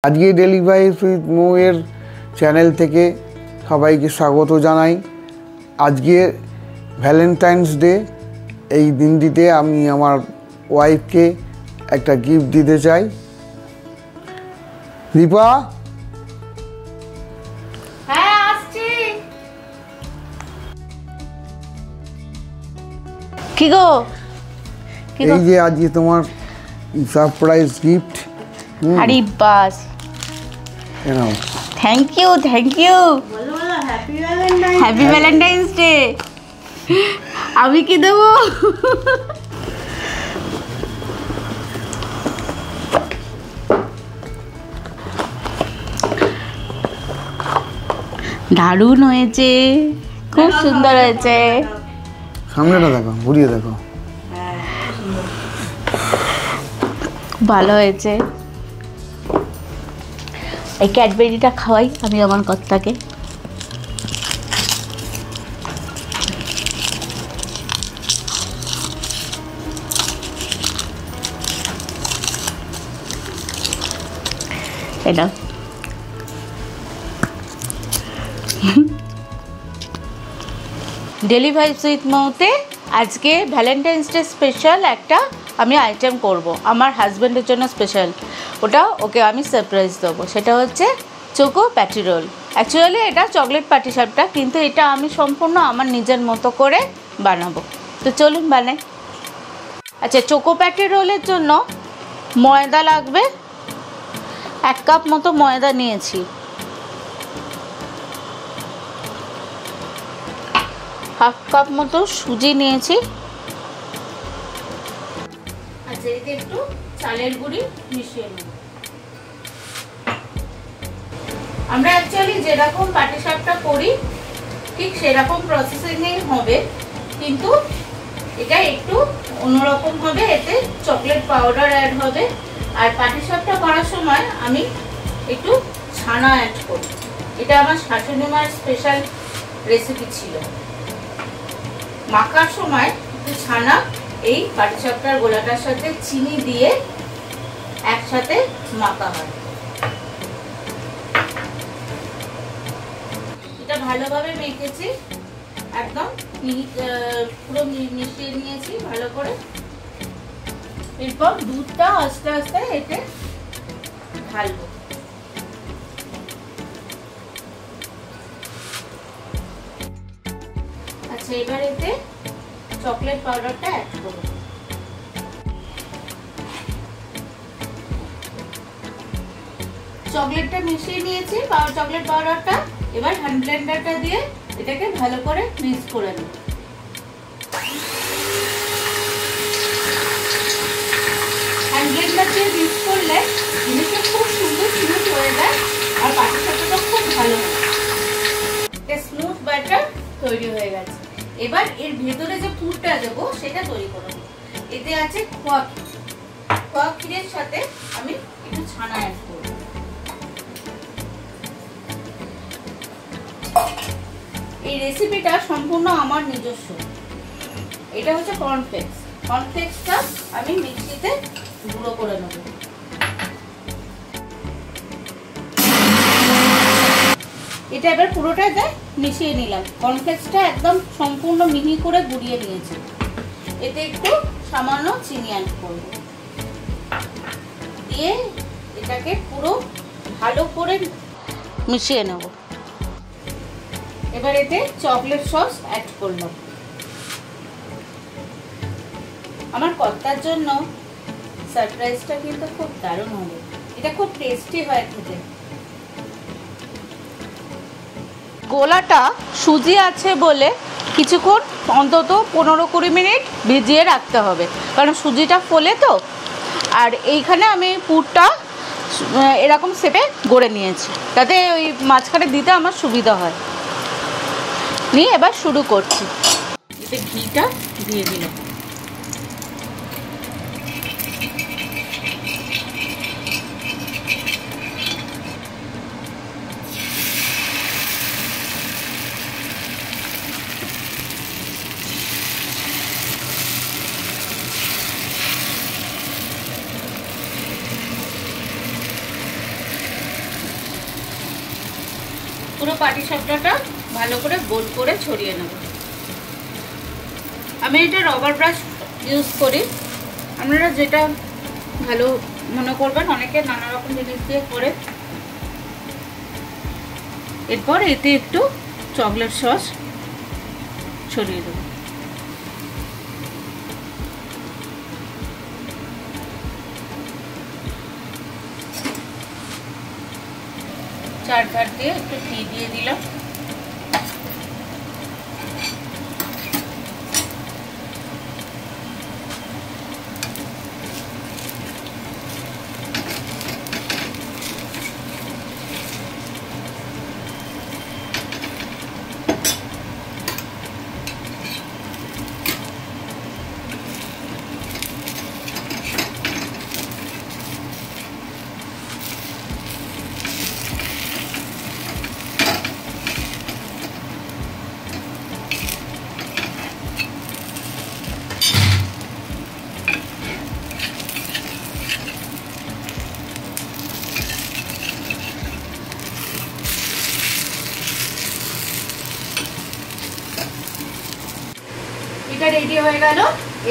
আজকে daily vibes with মৌ এর channel থেকে সবাইকে স্বাগত জানাই। আজকে ভ্যালেন্টাইন্স ডে, এই দিনটিতে আমি আমার ওয়াইফকে একটা গিফট দিতে চাই। দীপা, হ্যাঁ আসছি। কি গো? এই যে আজকে তোমার সারপ্রাইজ গিফট। আরে বাস, থ্যাংক ইউ থ্যাংক ইউ। বলো বলো, হ্যাপি হ্যাপি ভ্যালেন্টাইন্স ডে। আমি কি দেবো? দারুণ হয়েছে, খুব সুন্দর হয়েছে। সামনেটা দেখো, ঘুরিয়ে দেখো। ভালো হয়েছে। এই ক্যাডবেরিটা খাওয়াই আমি আমার কর্তাকে। এটা ডেলি ভাইবস উইথ মৌতে আজকে ভ্যালেন্টাইন্স ডে স্পেশাল একটা আমি আইটেম করব আমার হাজব্যান্ডের জন্য স্পেশাল। ওকে আমি সারপ্রাইজ দেবো। সেটা হচ্ছে চোকো প্যাটি রোল। অ্যাকচুয়ালি এটা চকলেট পাটিসাপটা, কিন্তু এটা আমি সম্পূর্ণ আমার নিজের মতো করে বানাবো। তো চলুন বানাই। আচ্ছা, চোকো প্যাটি রোলের জন্য ময়দা লাগবে। 1 কাপ মতো ময়দা নিয়েছি। হাফ কাপ মতো সুজি নিয়েছি। আচ্ছা, এতে একটু চালের গুঁড়ি মিশিয়ে নেব। আমরা অ্যাকচুয়ালি যেরকম পাটিসাপটা করি ঠিক সেরকম প্রসেসিংই হবে, কিন্তু এটা একটু অন্যরকম হবে। এতে চকলেট পাউডার অ্যাড হবে। আর পাটিসাপটা করার সময় আমি একটু ছানা অ্যাড করি। এটা আমার শাশুড়ি মার স্পেশাল রেসিপি ছিল। মাখার সময় একটু ছানা এই পাটিসাপটার গোলাটার সাথে চিনি দিয়ে একসাথে মাখা হয়। এটা ভালোভাবে মেখেছি, একদম পুরো মিশিয়ে নিয়েছি ভালো করে। এরপর দুধটা আস্তে আস্তে এতে ঢালবো। আচ্ছা, এবার এতে চকলেট পাউডারটা অ্যাড করব। চকলেটটা মিশিয়ে নিয়েছি, চকলেট পাউডারটা। এবার হ্যান্ড ব্লেন্ডারটা দিয়ে এটাকে ভালো করে মিক্স করে নেব। হ্যান্ড ব্লেন্ডার দিয়ে মিক্স করলে জিনিসটা খুব সুন্দর স্মুথ হয়ে যায়, আর পাটিসাপটাটা খুব ভালো হয়। স্মুথ ব্যাটার তৈরি হয়ে গেছে। এবার এর ভেতরে যে পুরটা দেবো সেটা তৈরি করে নেব। এতে আছে খোয়া ক্ষীর। খোয়া ক্ষীরের সাথে আমি একটু ছানা অ্যাড করব। এই রেসিপিটা সম্পূর্ণ আমার নিজস্ব। এটা হচ্ছে কর্নফ্লেক্স। কর্নফ্লেক্সটা আমি মিক্সিতে গুঁড়ো করে নেব। এটা এবার পুরোটা দেয় মিশিয়ে নিলাম। কর্নফ্লেক্সটা একদম সম্পূর্ণ মিহি করে গুঁড়িয়ে নিয়েছি। এতে একটু সামান্য চিনি অ্যাড করব, দিয়ে এটাকে পুরো ভালো করে মিশিয়ে নেব। এবার এতে চকলেট সস অ্যাড করলাম। আমার কর্তার জন্য সারপ্রাইজটা কিন্তু খুব দারুণ হবে। এটা খুব টেস্টি হয় খেতে। গোলাটা সুজি আছে বলে কিছুক্ষণ অন্তত 15-20 মিনিট ভিজিয়ে রাখতে হবে, কারণ সুজিটা ফোলে তো। আর এইখানে আমি পুরটা এরকম শেপে গড়ে নিয়েছি, যাতে ওই মাঝখানে দিতে আমার সুবিধা হয়। নিয়ে এবার শুরু করছি। এতে ঘিটা দিয়ে দিলাম। পুরো পাটিসাপটাটা ভালো করে গোল করে ছড়িয়ে নেব। আমি এটা রবার ব্রাশ ইউজ করি, আপনারা যেটা ভালো মনে করবেন, অনেকে নানা রকম জিনিস দিয়ে করে। এরপর এতে একটু চকলেট সস ছড়িয়ে দেব। চারধার দিয়ে একটু ঘি দিয়ে দিলাম। এটা রেডি হয়ে গেল।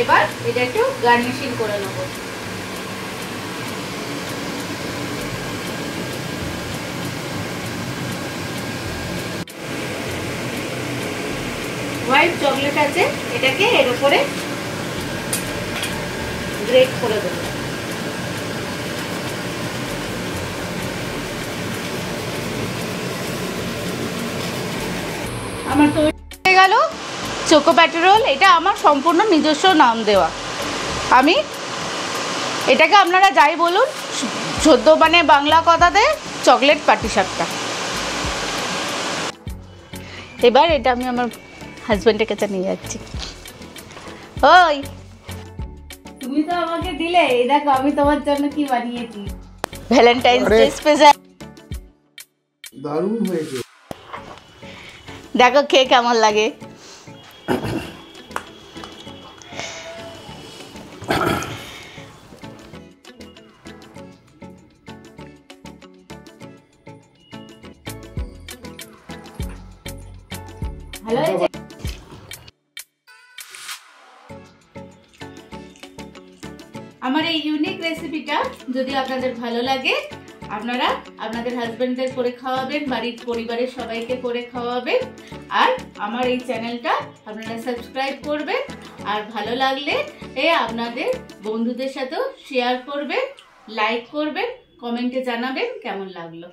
এবার এটা একটু গার্নিশিং করে নেব। হোয়াইট চকলেট আছে, এটাকে এর উপরে গ্রেট করে দেব। আমার তৈরি হয়ে গেল চোকো প্যাটিরোল। এটা আমার সম্পূর্ণ নিজস্ব নাম দেওয়া। আমি এটাকে আপনারা যাই বলুন, সদ্য মানে বাংলা কথাতে চকলেট পাটিসাপটা। এবার এটা আমি আমার হাজব্যান্ডের কাছে নিয়ে যাচ্ছি। ওই তুমি তো আমাকে দিলে, এই দেখো আমি তোমার জন্য কি বানিয়েছি, ভ্যালেন্টাইন্স ডে স্পেশাল। দারুণ হয়েছে, দেখো খেয়ে কেমন লাগে। ভালো হয়েছে। আমার এই ইউনিক রেসিপিটা যদি আপনাদের ভালো লাগে, আপনারা আপনাদের হাজবেন্ডদের করে খাওয়াবেন, বাড়ির পরিবারের সবাইকে করে খাওয়াবেন। আর আমার এই চ্যানেলটা আপনারা সাবস্ক্রাইব করবেন। আর ভালো লাগলে আপনাদের বন্ধুদের সাথেও শেয়ার করবেন, লাইক করবেন, কমেন্টে জানাবেন কেমন লাগলো।